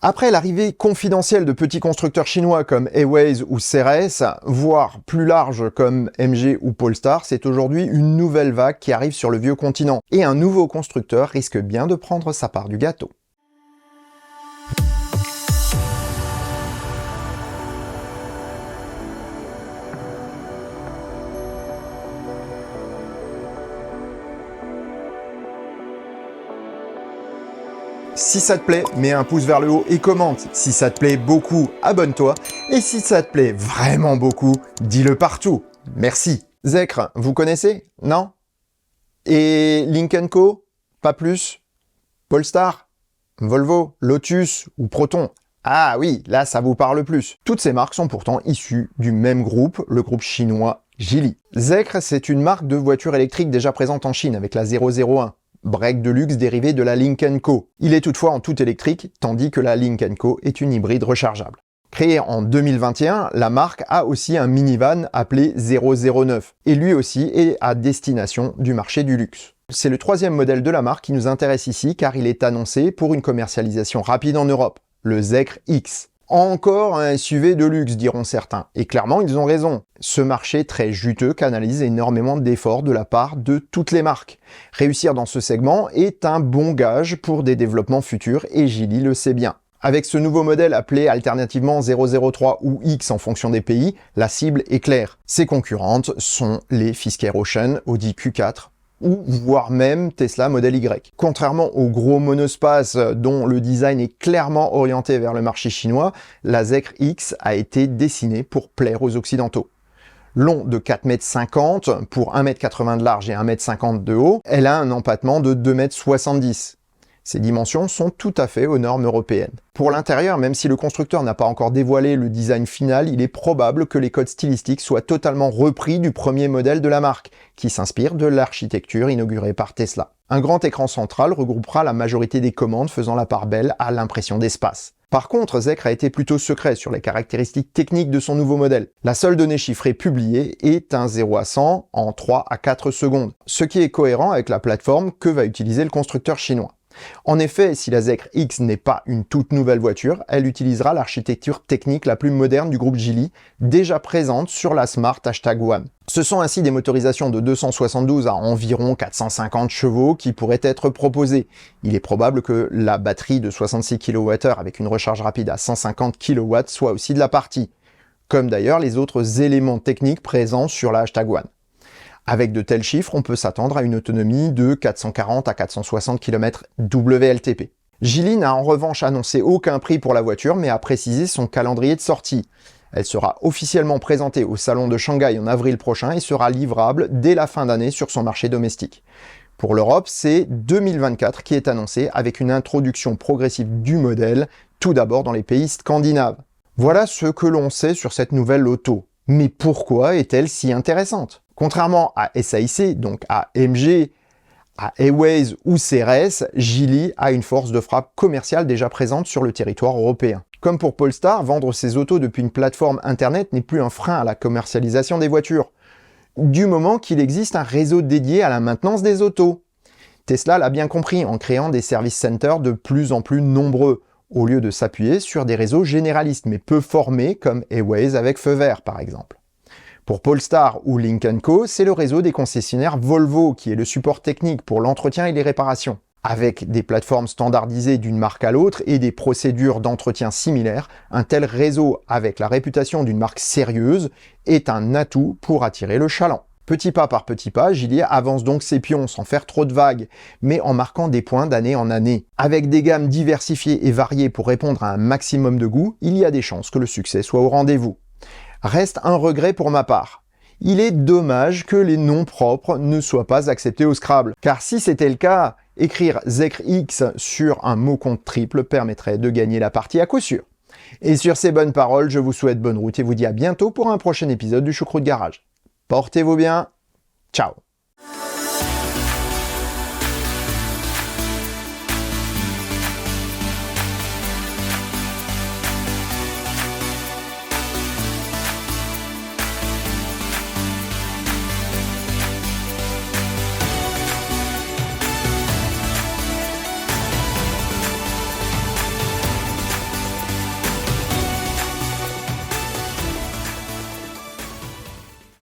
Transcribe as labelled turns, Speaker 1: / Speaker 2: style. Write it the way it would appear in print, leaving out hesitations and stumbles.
Speaker 1: Après l'arrivée confidentielle de petits constructeurs chinois comme Airways ou Ceres, voire plus large comme MG ou Polestar, c'est aujourd'hui une nouvelle vague qui arrive sur le vieux continent. Et un nouveau constructeur risque bien de prendre sa part du gâteau. Si ça te plaît, mets un pouce vers le haut et commente. Si ça te plaît beaucoup, abonne-toi. Et si ça te plaît vraiment beaucoup, dis-le partout. Merci. Zekr, vous connaissez? Non? Et Lynk & Co? Pas plus? Polestar? Volvo? Lotus? Ou Proton? Ah oui, là ça vous parle plus. Toutes ces marques sont pourtant issues du même groupe, le groupe chinois Geely. Zekr, c'est une marque de voitures électriques déjà présente en Chine avec la 001. Break de luxe dérivé de la Lynk & Co. Il est toutefois en tout électrique, tandis que la Lynk & Co est une hybride rechargeable. Créée en 2021, la marque a aussi un minivan appelé 009, et lui aussi est à destination du marché du luxe. C'est le troisième modèle de la marque qui nous intéresse ici car il est annoncé pour une commercialisation rapide en Europe, le Zekr X. Encore un SUV de luxe, diront certains. Et clairement, ils ont raison. Ce marché très juteux canalise énormément d'efforts de la part de toutes les marques. Réussir dans ce segment est un bon gage pour des développements futurs et Geely le sait bien. Avec ce nouveau modèle appelé alternativement 003 ou X en fonction des pays, la cible est claire. Ses concurrentes sont les Fisker Ocean, Audi Q4, ou voire même Tesla Model Y. Contrairement au gros monospace dont le design est clairement orienté vers le marché chinois, la Zekr X a été dessinée pour plaire aux occidentaux. Long de 4,50 m pour 1,80 m de large et 1,50 m de haut, elle a un empattement de 2,70 m. Ces dimensions sont tout à fait aux normes européennes. Pour l'intérieur, même si le constructeur n'a pas encore dévoilé le design final, il est probable que les codes stylistiques soient totalement repris du premier modèle de la marque, qui s'inspire de l'architecture inaugurée par Tesla. Un grand écran central regroupera la majorité des commandes, faisant la part belle à l'impression d'espace. Par contre, Zekr a été plutôt secret sur les caractéristiques techniques de son nouveau modèle. La seule donnée chiffrée publiée est un 0 à 100 en 3 à 4 secondes, ce qui est cohérent avec la plateforme que va utiliser le constructeur chinois. En effet, si la Zekr X n'est pas une toute nouvelle voiture, elle utilisera l'architecture technique la plus moderne du groupe Geely, déjà présente sur la Smart #1. Ce sont ainsi des motorisations de 272 à environ 450 chevaux qui pourraient être proposées. Il est probable que la batterie de 66 kWh avec une recharge rapide à 150 kW soit aussi de la partie, comme d'ailleurs les autres éléments techniques présents sur la #1. Avec de tels chiffres, on peut s'attendre à une autonomie de 440 à 460 km WLTP. Geely n'a en revanche annoncé aucun prix pour la voiture, mais a précisé son calendrier de sortie. Elle sera officiellement présentée au salon de Shanghai en avril prochain et sera livrable dès la fin d'année sur son marché domestique. Pour l'Europe, c'est 2024 qui est annoncé avec une introduction progressive du modèle, tout d'abord dans les pays scandinaves. Voilà ce que l'on sait sur cette nouvelle auto. Mais pourquoi est-elle si intéressante ? Contrairement à SAIC, donc à MG, à Airways ou Ceres, Geely a une force de frappe commerciale déjà présente sur le territoire européen. Comme pour Polestar, vendre ses autos depuis une plateforme internet n'est plus un frein à la commercialisation des voitures, du moment qu'il existe un réseau dédié à la maintenance des autos. Tesla l'a bien compris en créant des service centers de plus en plus nombreux, au lieu de s'appuyer sur des réseaux généralistes mais peu formés comme Airways avec feu vert par exemple. Pour Polestar ou Lynk & Co, c'est le réseau des concessionnaires Volvo qui est le support technique pour l'entretien et les réparations. Avec des plateformes standardisées d'une marque à l'autre et des procédures d'entretien similaires, un tel réseau avec la réputation d'une marque sérieuse est un atout pour attirer le chaland. Petit pas par petit pas, Geely avance donc ses pions sans faire trop de vagues, mais en marquant des points d'année en année. Avec des gammes diversifiées et variées pour répondre à un maximum de goût, il y a des chances que le succès soit au rendez-vous. Reste un regret pour ma part. Il est dommage que les noms propres ne soient pas acceptés au Scrabble, car si c'était le cas, écrire Zekr X sur un mot-compte triple permettrait de gagner la partie à coup sûr. Et sur ces bonnes paroles, je vous souhaite bonne route et vous dis à bientôt pour un prochain épisode du Choucroute Garage. Portez-vous bien, ciao.